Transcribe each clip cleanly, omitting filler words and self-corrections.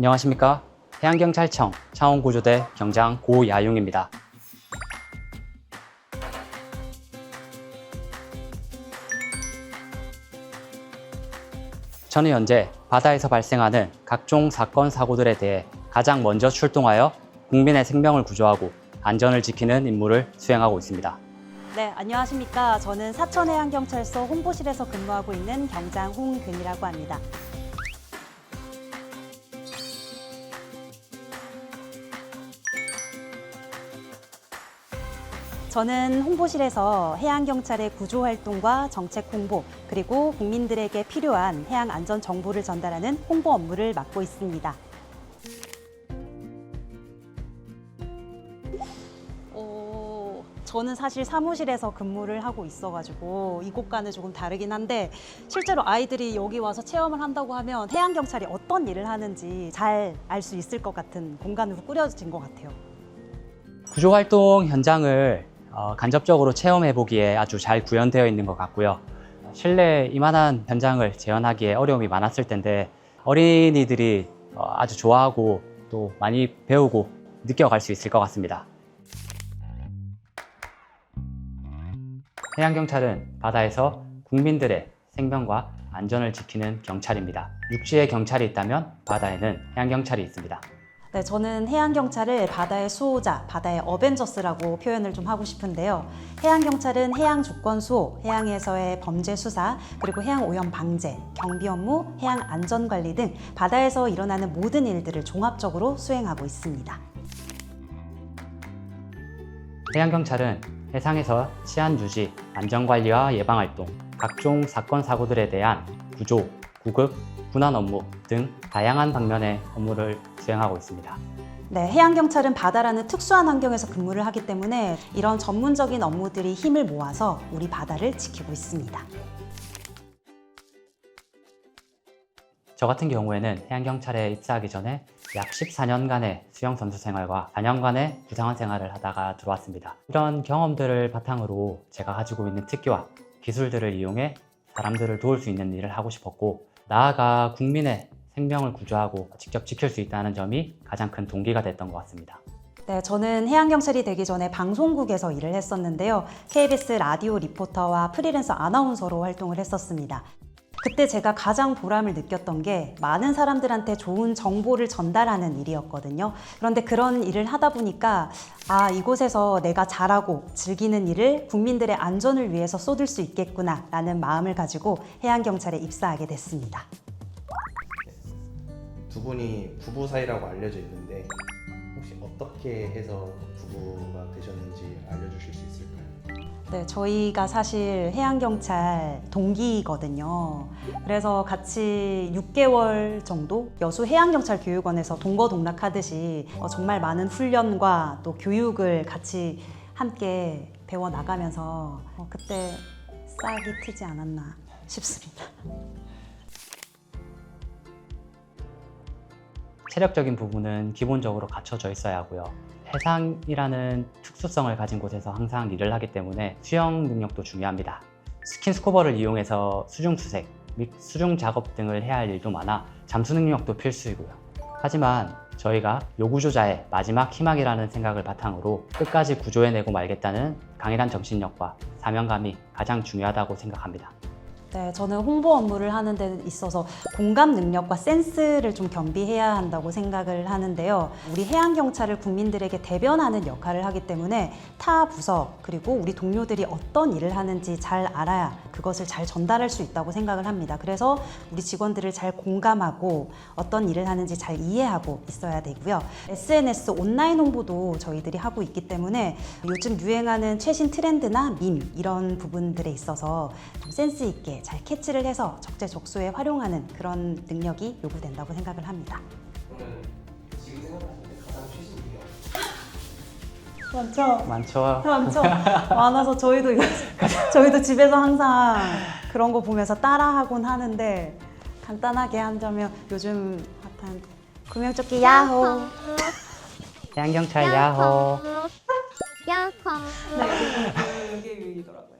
안녕하십니까. 해양경찰청 창원구조대 경장 고야용입니다. 저는 현재 바다에서 발생하는 각종 사건, 사고들에 대해 가장 먼저 출동하여 국민의 생명을 구조하고 안전을 지키는 임무를 수행하고 있습니다. 네, 안녕하십니까. 저는 사천해양경찰서 홍보실에서 근무하고 있는 경장 홍근이라고 합니다. 저는 홍보실에서 해양경찰의 구조활동과 정책 홍보, 그리고 국민들에게 필요한 해양 안전 정보를 전달하는 홍보 업무를 맡고 있습니다. 저는 사실 사무실에서 근무를 하고 있어가지고 이곳과는 조금 다르긴 한데, 실제로 아이들이 여기 와서 체험을 한다고 하면 해양경찰이 어떤 일을 하는지 잘 알 수 있을 것 같은 공간으로 꾸려진 것 같아요. 구조활동 현장을 간접적으로 체험해보기에 아주 잘 구현되어 있는 것 같고요. 실내 이만한 현장을 재현하기에 어려움이 많았을 텐데 어린이들이 아주 좋아하고 또 많이 배우고 느껴갈 수 있을 것 같습니다. 해양경찰은 바다에서 국민들의 생명과 안전을 지키는 경찰입니다. 육지에 경찰이 있다면 바다에는 해양경찰이 있습니다. 네, 저는 해양경찰을 바다의 수호자, 바다의 어벤져스라고 표현을 좀 하고 싶은데요. 해양경찰은 해양 주권 수호, 해양에서의 범죄 수사, 그리고 해양 오염 방제, 경비 업무, 해양 안전 관리 등 바다에서 일어나는 모든 일들을 종합적으로 수행하고 있습니다. 해양경찰은 해상에서 치안 유지, 안전관리와 예방활동, 각종 사건, 사고들에 대한 구조, 구급, 군안 업무 등 다양한 방면의 업무를 수행하고 있습니다. 네, 해양경찰은 바다라는 특수한 환경에서 근무를 하기 때문에 이런 전문적인 업무들이 힘을 모아서 우리 바다를 지키고 있습니다. 저 같은 경우에는 해양경찰에 입사하기 전에 약 14년간의 수영선수 생활과 4년간의 구상원 생활을 하다가 들어왔습니다. 이런 경험들을 바탕으로 제가 가지고 있는 특기와 기술들을 이용해 사람들을 도울 수 있는 일을 하고 싶었고, 나아가 국민의 생명을 구조하고 직접 지킬 수 있다는 점이 가장 큰 동기가 됐던 것 같습니다. 네, 저는 해양경찰이 되기 전에 방송국에서 일을 했었는데요. KBS 라디오 리포터와 프리랜서 아나운서로 활동을 했었습니다. 그때 제가 가장 보람을 느꼈던 게 많은 사람들한테 좋은 정보를 전달하는 일이었거든요. 그런데 그런 일을 하다 보니까 이곳에서 내가 잘하고 즐기는 일을 국민들의 안전을 위해서 쏟을 수 있겠구나 라는 마음을 가지고 해양경찰에 입사하게 됐습니다. 두 분이 부부 사이라고 알려져 있는데 혹시 어떻게 해서 부부가 되셨는지 알려주실 수 있을까요? 네, 저희가 사실 해양경찰 동기거든요. 그래서 같이 6개월 정도 여수 해양경찰 교육원에서 동거동락하듯이 정말 많은 훈련과 또 교육을 같이 함께 배워나가면서 그때 싹이 트지 않았나 싶습니다. 체력적인 부분은 기본적으로 갖춰져 있어야 하고요. 해상이라는 특수성을 가진 곳에서 항상 일을 하기 때문에 수영 능력도 중요합니다. 스킨스쿠버를 이용해서 수중 수색 및 수중 작업 등을 해야 할 일도 많아 잠수 능력도 필수이고요. 하지만 저희가 요구조자의 마지막 희망이라는 생각을 바탕으로 끝까지 구조해내고 말겠다는 강인한 정신력과 사명감이 가장 중요하다고 생각합니다. 네, 저는 홍보 업무를 하는 데 있어서 공감 능력과 센스를 좀 겸비해야 한다고 생각을 하는데요. 우리 해양경찰을 국민들에게 대변하는 역할을 하기 때문에 타 부서 그리고 우리 동료들이 어떤 일을 하는지 잘 알아야 그것을 잘 전달할 수 있다고 생각을 합니다. 그래서 우리 직원들을 잘 공감하고 어떤 일을 하는지 잘 이해하고 있어야 되고요. SNS 온라인 홍보도 저희들이 하고 있기 때문에 요즘 유행하는 최신 트렌드나 밈 이런 부분들에 있어서 좀 센스 있게 잘 캐치를 해서 적재적소에 활용하는 그런 능력이 요구된다고 생각을 합니다. 그러면 지금 생각하실 때 가장 최신 많죠? 능력 많죠? 많죠? 많아서 저희도 집에서 항상 그런 거 보면서 따라하곤 하는데, 간단하게 한다면 요즘 핫한 구명조끼 야호! 해양경찰 야호! 야호. 네, 이게 유행이더라고요.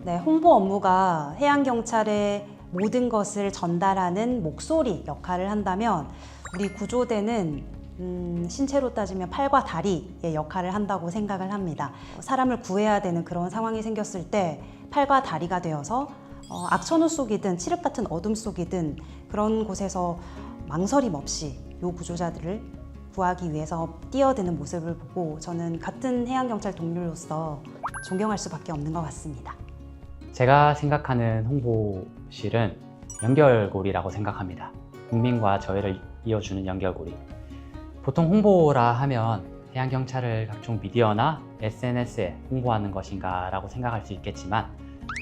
네, 홍보 업무가 해양경찰의 모든 것을 전달하는 목소리 역할을 한다면 우리 구조대는 신체로 따지면 팔과 다리의 역할을 한다고 생각을 합니다. 사람을 구해야 되는 그런 상황이 생겼을 때 팔과 다리가 되어서 악천후 속이든 칠흑 같은 어둠 속이든 그런 곳에서 망설임 없이 이 구조자들을 구하기 위해서 뛰어드는 모습을 보고 저는 같은 해양경찰 동료로서 존경할 수밖에 없는 것 같습니다. 제가 생각하는 홍보실은 연결고리라고 생각합니다. 국민과 저희를 이어주는 연결고리. 보통 홍보라 하면 해양경찰을 각종 미디어나 SNS에 홍보하는 것인가 라고 생각할 수 있겠지만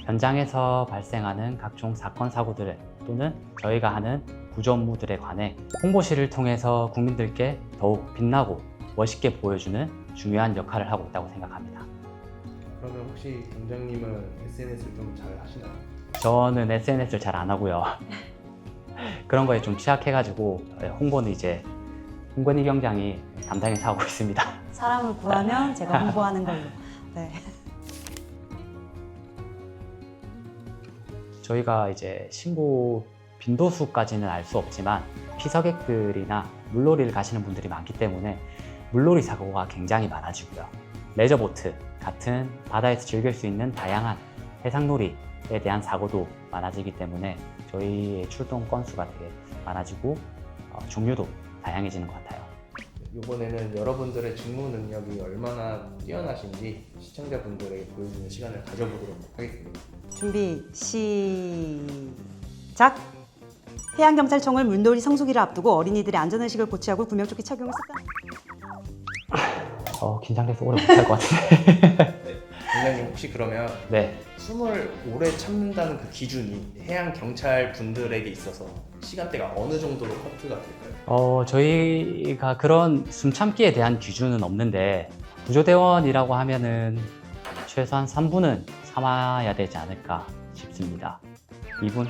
현장에서 발생하는 각종 사건, 사고들을 또는 저희가 하는 구조 업무들에 관해 홍보실을 통해서 국민들께 더욱 빛나고 멋있게 보여주는 중요한 역할을 하고 있다고 생각합니다. 그러면 혹시 경장님은 SNS를 좀 잘 하시나요? 저는 SNS를 잘 안 하고요. 그런 거에 좀 취약해가지고 홍보는 이제 홍건희 경장이 담당해서 하고 있습니다. 사람을 구하면 제가 홍보하는 걸로. 네. 저희가 이제 신고 빈도수까지는 알 수 없지만 피서객들이나 물놀이를 가시는 분들이 많기 때문에 물놀이 사고가 굉장히 많아지고요. 레저보트 같은 바다에서 즐길 수 있는 다양한 해상놀이에 대한 사고도 많아지기 때문에 저희의 출동 건수가 되게 많아지고 종류도 다양해지는 것 같아요. 이번에는 여러분들의 직무 능력이 얼마나 뛰어나신지 시청자분들에게 보여주는 시간을 가져보도록 하겠습니다. 준비 시작! 해양경찰청은 물놀이 성수기를 앞두고 어린이들의 안전의식을 고취하고 구명조끼 착용을 습관. 긴장돼서 오래 못할 것 같은데. 경장님 혹시 그러면 네. 숨을 오래 참는다는 그 기준이 해양 경찰 분들에게 있어서 시간대가 어느 정도로 커트가 될까요? 저희가 그런 숨 참기에 대한 기준은 없는데 구조대원이라고 하면은 최소한 3분은 참아야 되지 않을까 싶습니다. 2분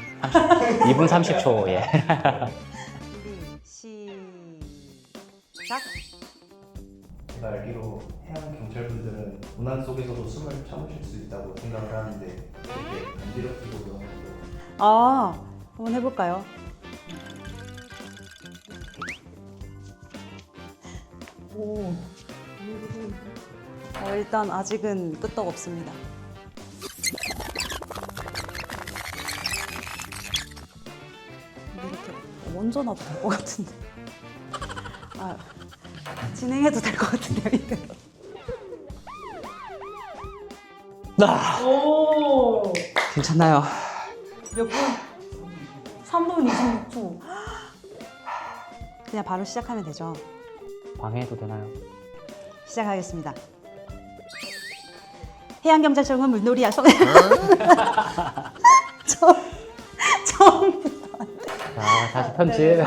30초에. 준비 시작! 제가 알기로 해양 경찰분들은 고난 속에서도 숨을 참으실 수 있다고 생각을 하는데 이렇게 간지럽히고 그런 것도 한번 해볼까요? 오. 일단 아직은 끄떡 없습니다. 이렇게 얹어놔도 될 것 같은데. 진행해도 될 것 같은데요, 이거. 오! 괜찮나요? 몇 분? 3분 26초. 그냥 바로 시작하면 되죠. 방해해도 되나요? 시작하겠습니다. 해양경찰청은 물놀이 약속. 처음부터. 자, 다시 편집.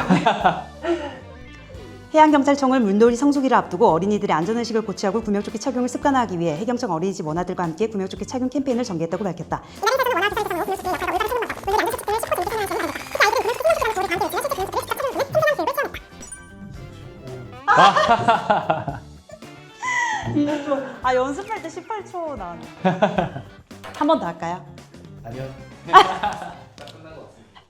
해양경찰청은 물놀이 성수기를 앞두고 어린이들의 안전의식을 고취하고 구명조끼 착용을 습관화하기 위해 해경청 어린이집 원아들과 함께 구명조끼 착용 캠페인을 전개했다고 밝혔다. 연습할 때 18초 나왔네. 한 번 더 할까요? 아니요. 다 끝난 것 같습니다.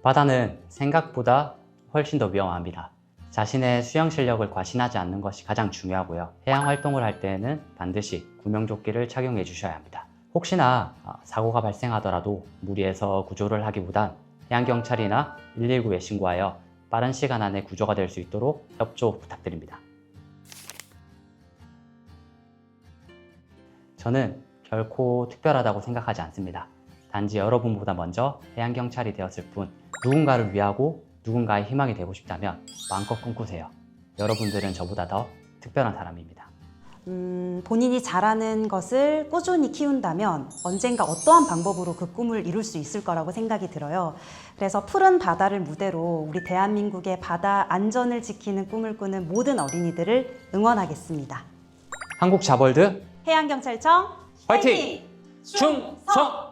바다는 생각보다 훨씬 더 위험합니다. 자신의 수영 실력을 과신하지 않는 것이 가장 중요하고요. 해양 활동을 할 때에는 반드시 구명조끼를 착용해 주셔야 합니다. 혹시나 사고가 발생하더라도 무리해서 구조를 하기보단 해양경찰이나 119에 신고하여 빠른 시간 안에 구조가 될 수 있도록 협조 부탁드립니다. 저는 결코 특별하다고 생각하지 않습니다. 단지 여러분보다 먼저 해양경찰이 되었을 뿐 누군가를 위하고 누군가의 희망이 되고 싶다면 마음껏 꿈꾸세요. 여러분들은 저보다 더 특별한 사람입니다. 본인이 잘하는 것을 꾸준히 키운다면 언젠가 어떠한 방법으로 그 꿈을 이룰 수 있을 거라고 생각이 들어요. 그래서 푸른 바다를 무대로 우리 대한민국의 바다 안전을 지키는 꿈을 꾸는 모든 어린이들을 응원하겠습니다. 한국 자벌드 해양경찰청 화이팅! 충성!